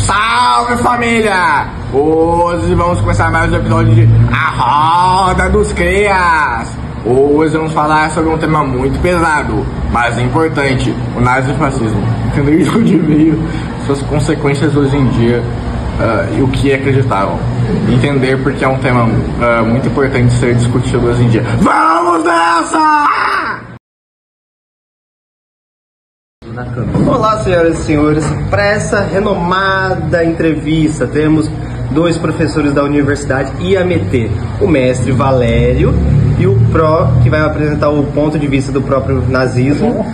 Salve, família! Hoje vamos começar mais um episódio de A Roda dos Crias. Hoje vamos falar sobre um tema muito pesado, mas importante: o nazifascismo. Entender de onde veio, suas consequências hoje em dia e o que acreditavam. Entender porque é um tema muito importante ser discutido hoje em dia. Vamos nessa! Olá, senhoras e senhores, para essa renomada entrevista temos dois professores da Universidade IAMT, o mestre Valério e o Pro, que vai apresentar o ponto de vista do próprio nazismo,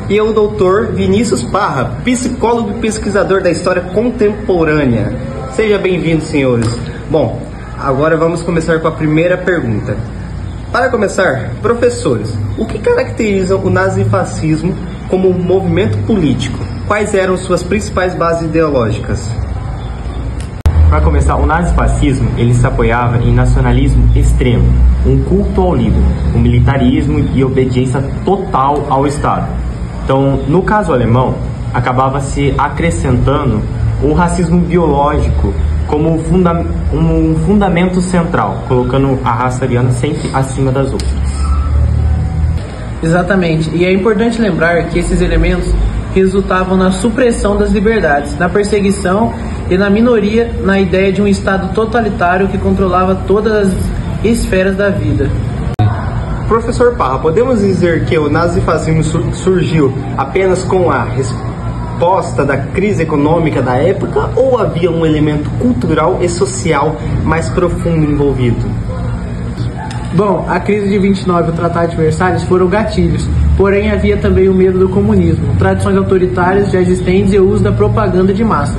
e o doutor Vinícius Parra, psicólogo e pesquisador da história contemporânea. Seja bem-vindo, senhores. Bom, agora vamos começar com a primeira pergunta. Para começar, professores, o que caracteriza o nazifascismo como um movimento político? Quais eram suas principais bases ideológicas? Para começar, o nazifascismo ele se apoiava em nacionalismo extremo, um culto ao líder, um militarismo e obediência total ao Estado. Então, no caso alemão, acabava se acrescentando o racismo biológico como um fundamento central, colocando a raça ariana sempre acima das outras. Exatamente, e é importante lembrar que esses elementos resultavam na supressão das liberdades, na perseguição e na minoria na ideia de um Estado totalitário que controlava todas as esferas da vida. Professor Parra, podemos dizer que o nazifascismo surgiu apenas com a resposta da crise econômica da época ou havia um elemento cultural e social mais profundo envolvido? Bom, a crise de 29 e o Tratado de Versalhes foram gatilhos, porém havia também o medo do comunismo, tradições autoritárias já existentes e o uso da propaganda de massa.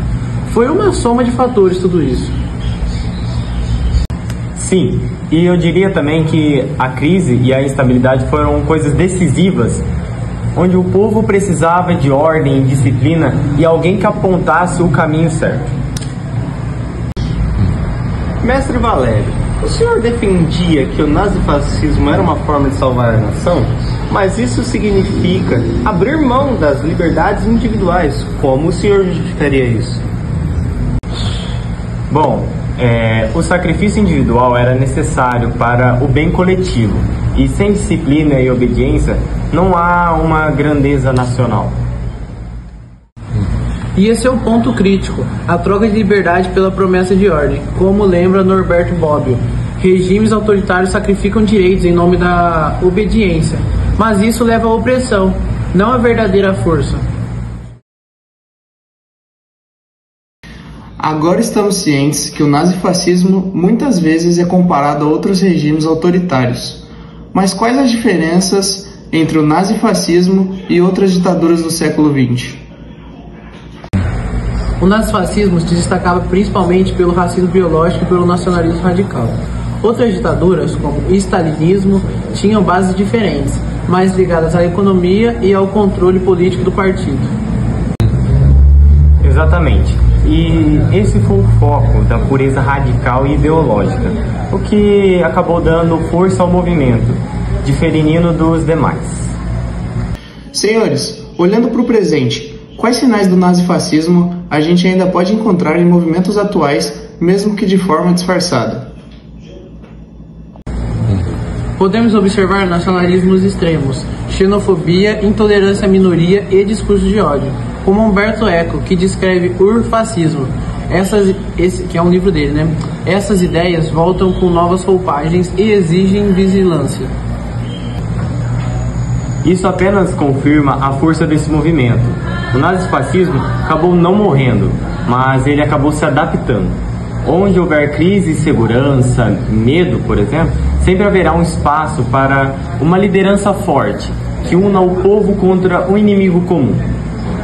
Foi uma soma de fatores tudo isso. Sim, e eu diria também que a crise e a instabilidade foram coisas decisivas, onde o povo precisava de ordem, disciplina e alguém que apontasse o caminho certo. Mestre Valério, o senhor defendia que o nazifascismo era uma forma de salvar a nação, mas isso significa abrir mão das liberdades individuais. Como o senhor justificaria isso? Bom, o sacrifício individual era necessário para o bem coletivo, e sem disciplina e obediência não há uma grandeza nacional. E esse é o ponto crítico, a troca de liberdade pela promessa de ordem. Como lembra Norberto Bobbio, regimes autoritários sacrificam direitos em nome da obediência, mas isso leva à opressão, não à verdadeira força. Agora estamos cientes que o nazifascismo muitas vezes é comparado a outros regimes autoritários. Mas quais as diferenças entre o nazifascismo e outras ditaduras do século XX? O nazifascismo se destacava principalmente pelo racismo biológico e pelo nacionalismo radical. Outras ditaduras, como o stalinismo, tinham bases diferentes, mais ligadas à economia e ao controle político do partido. Exatamente. E esse foi o foco da pureza radical e ideológica, o que acabou dando força ao movimento, diferindo dos demais. Senhores, olhando para o presente, quais sinais do nazifascismo a gente ainda pode encontrar em movimentos atuais, mesmo que de forma disfarçada? Podemos observar nacionalismos extremos, xenofobia, intolerância à minoria e discurso de ódio, como Humberto Eco, que descreve o fascismo. Que é um livro dele, né? Essas ideias voltam com novas roupagens e exigem vigilância. Isso apenas confirma a força desse movimento. O nazifascismo acabou não morrendo, mas ele acabou se adaptando. Onde houver crise, segurança, medo, por exemplo, sempre haverá um espaço para uma liderança forte, que una o povo contra um inimigo comum.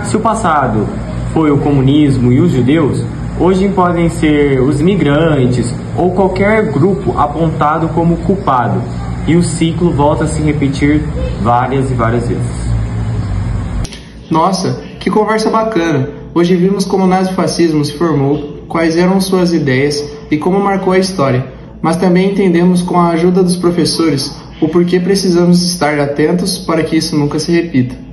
Se o passado foi o comunismo e os judeus, hoje podem ser os imigrantes ou qualquer grupo apontado como culpado, e o ciclo volta a se repetir várias e várias vezes. Nossa, que conversa bacana! Hoje vimos como o nazifascismo se formou, quais eram suas ideias e como marcou a história. mas também entendemos com a ajuda dos professores o porquê precisamos estar atentos para que isso nunca se repita.